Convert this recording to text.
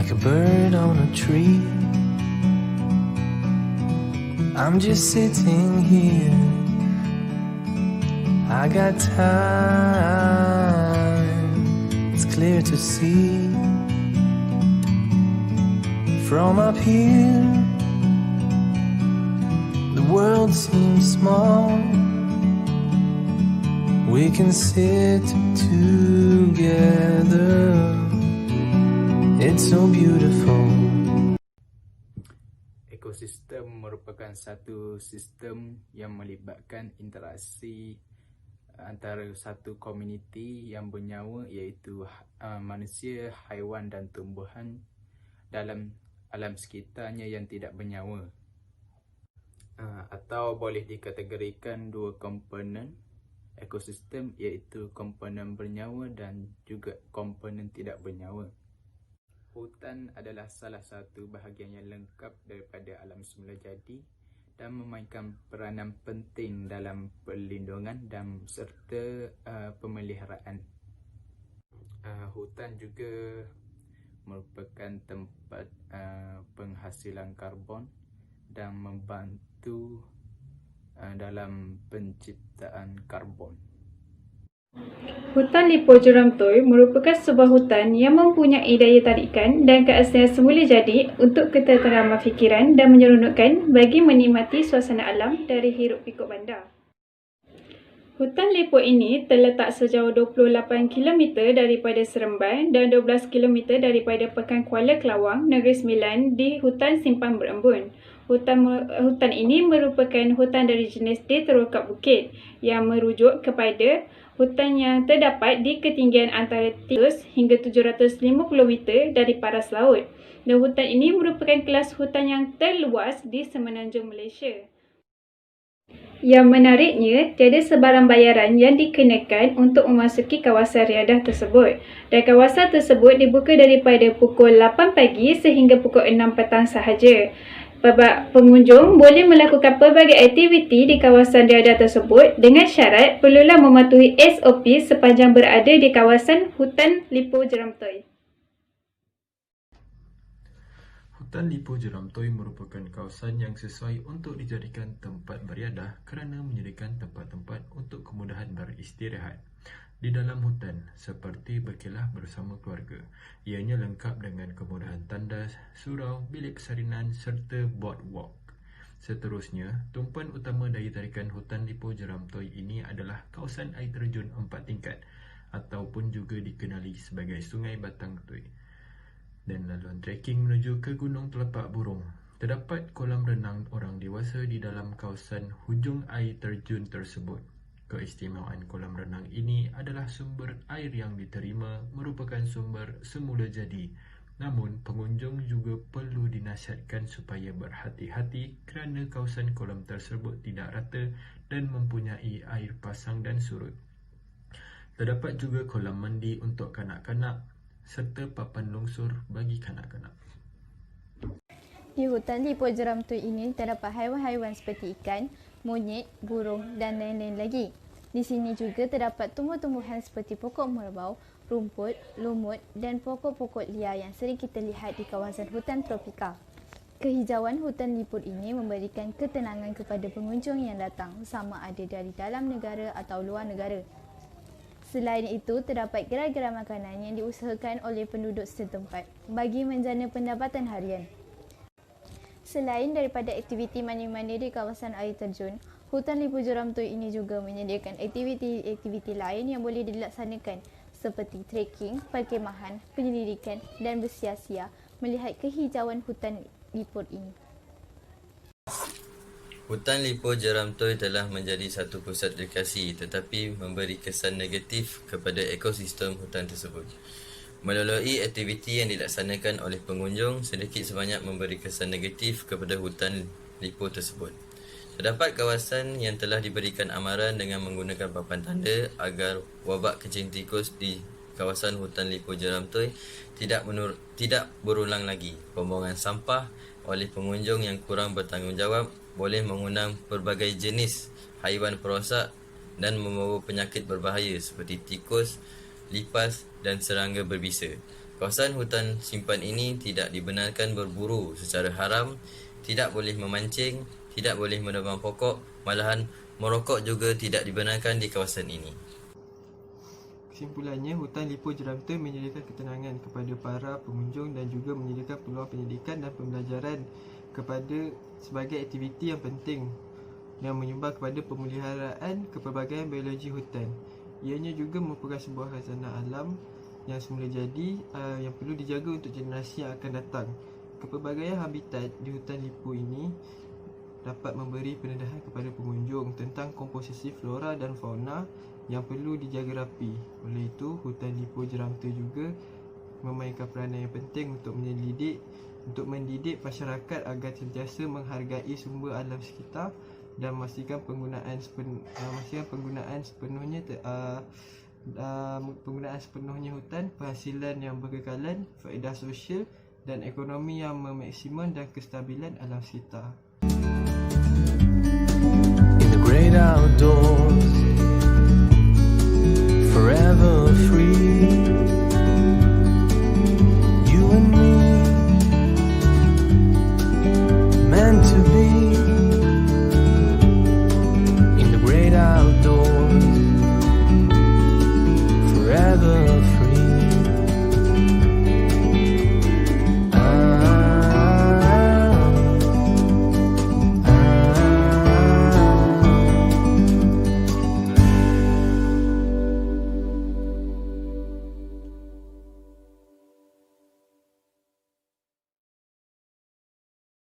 like a bird on a tree. I'm just sitting here, I got time, it's clear to see. From up here, the world seems small. We can sit together, it's so beautiful. Ekosistem merupakan satu sistem yang melibatkan interaksi antara satu komuniti yang bernyawa, iaitu manusia, haiwan dan tumbuhan dalam alam sekitarnya yang tidak bernyawa. Atau boleh dikategorikan dua komponen ekosistem, iaitu komponen bernyawa dan juga komponen tidak bernyawa. Hutan adalah salah satu bahagian yang lengkap daripada alam semula jadi dan memainkan peranan penting dalam perlindungan dan serta pemeliharaan. Hutan juga merupakan tempat penghasilan karbon dan membantu dalam penciptaan karbon. Hutan Lippo Geramtoi merupakan sebuah hutan yang mempunyai daya tarikan dan keaslian semula jadi untuk ketenteraman fikiran dan menyeronokkan bagi menikmati suasana alam dari hiruk pikuk bandar. Hutan Lippo ini terletak sejauh 28 km daripada Seremban dan 12 km daripada Pekan Kuala Kelawang, Negeri Sembilan di Hutan Simpang Berembun. Hutan ini merupakan hutan dari jenis D terukap bukit yang merujuk kepada hutan yang terdapat di ketinggian antara 300 hingga 750 meter dari paras laut. Dan hutan ini merupakan kelas hutan yang terluas di semenanjung Malaysia. Yang menariknya, tiada sebarang bayaran yang dikenakan untuk memasuki kawasan riadah tersebut. Dan kawasan tersebut dibuka daripada pukul 8 pagi sehingga pukul 6 petang sahaja. Pengunjung boleh melakukan pelbagai aktiviti di kawasan riadah tersebut dengan syarat perlulah mematuhi SOP sepanjang berada di kawasan Hutan Lippo Geramtoi. Hutan Lippo Geramtoi merupakan kawasan yang sesuai untuk dijadikan tempat beriadah kerana menyediakan tempat-tempat untuk kemudahan beristirahat di dalam hutan seperti berkelah bersama keluarga. Ianya lengkap dengan kemudahan tandas, surau, bilik persalinan serta boardwalk. Seterusnya, tumpuan utama daya tarikan Hutan Lippo Geramtoi ini adalah kawasan air terjun 4 tingkat ataupun juga dikenali sebagai Sungai Batang Tui dan laluan trekking menuju ke Gunung Telapak Burung. Terdapat kolam renang orang dewasa di dalam kawasan hujung air terjun tersebut. Keistimewaan kolam renang ini adalah sumber air yang diterima merupakan sumber semula jadi. Namun, pengunjung juga perlu dinasihatkan supaya berhati-hati kerana kawasan kolam tersebut tidak rata dan mempunyai air pasang dan surut. Terdapat juga kolam mandi untuk kanak-kanak serta papan longsor bagi kanak-kanak. Di Hutan Lippo Geramtoi ini terdapat haiwan-haiwan seperti ikan, monyet, burung dan lain-lain lagi. Di sini juga terdapat tumbuh-tumbuhan seperti pokok merbau, rumput, lumut dan pokok-pokok liar yang sering kita lihat di kawasan hutan tropika. Kehijauan hutan Lippo ini memberikan ketenangan kepada pengunjung yang datang, sama ada dari dalam negara atau luar negara. Selain itu, terdapat gerai-gerai makanan yang diusahakan oleh penduduk setempat bagi menjana pendapatan harian. Selain daripada aktiviti mandi-mandi di kawasan air terjun, Hutan Lippo Geramtoi ini juga menyediakan aktiviti-aktiviti lain yang boleh dilaksanakan seperti trekking, perkemahan, penyelidikan dan bersia-sia melihat kehijauan hutan Lippo ini. Hutan Lippo Geramtoi telah menjadi satu pusat rekreasi tetapi memberi kesan negatif kepada ekosistem hutan tersebut. Melalui aktiviti yang dilaksanakan oleh pengunjung, sedikit sebanyak memberi kesan negatif kepada hutan Lippo tersebut. Terdapat kawasan yang telah diberikan amaran dengan menggunakan papan tanda agar wabak kencing tikus di kawasan Hutan Lippo Geramtoi tidak berulang lagi. Pembuangan sampah oleh pengunjung yang kurang bertanggungjawab boleh mengundang pelbagai jenis haiwan perosak dan membawa penyakit berbahaya seperti tikus, lipas dan serangga berbisa. Kawasan hutan simpan ini tidak dibenarkan berburu secara haram, tidak boleh memancing, tidak boleh menebang pokok, malahan merokok juga tidak dibenarkan di kawasan ini. Kesimpulannya, hutan Liput Jeramtui menyediakan ketenangan kepada para pengunjung dan juga menyediakan peluang pendidikan dan pembelajaran sebagai aktiviti yang penting yang menyumbang kepada pemeliharaan kepelbagaian biologi hutan. Ianya juga merupakan sebuah khazanah alam yang semula jadi yang perlu dijaga untuk generasi yang akan datang. Kepelbagaian habitat di hutan Liput ini dapat memberi pendedahan kepada pengunjung tentang komposisi flora dan fauna yang perlu dijaga rapi. Oleh itu, hutan Liput Jeramtui juga memainkan peranan yang penting untuk mendidik masyarakat agar sentiasa menghargai sumber alam sekitar dan memastikan penggunaan sepenuhnya hutan, penghasilan yang berkekalan, faedah sosial dan ekonomi yang memaksimum dan kestabilan alam sekitar. In the great outdoors, forever free.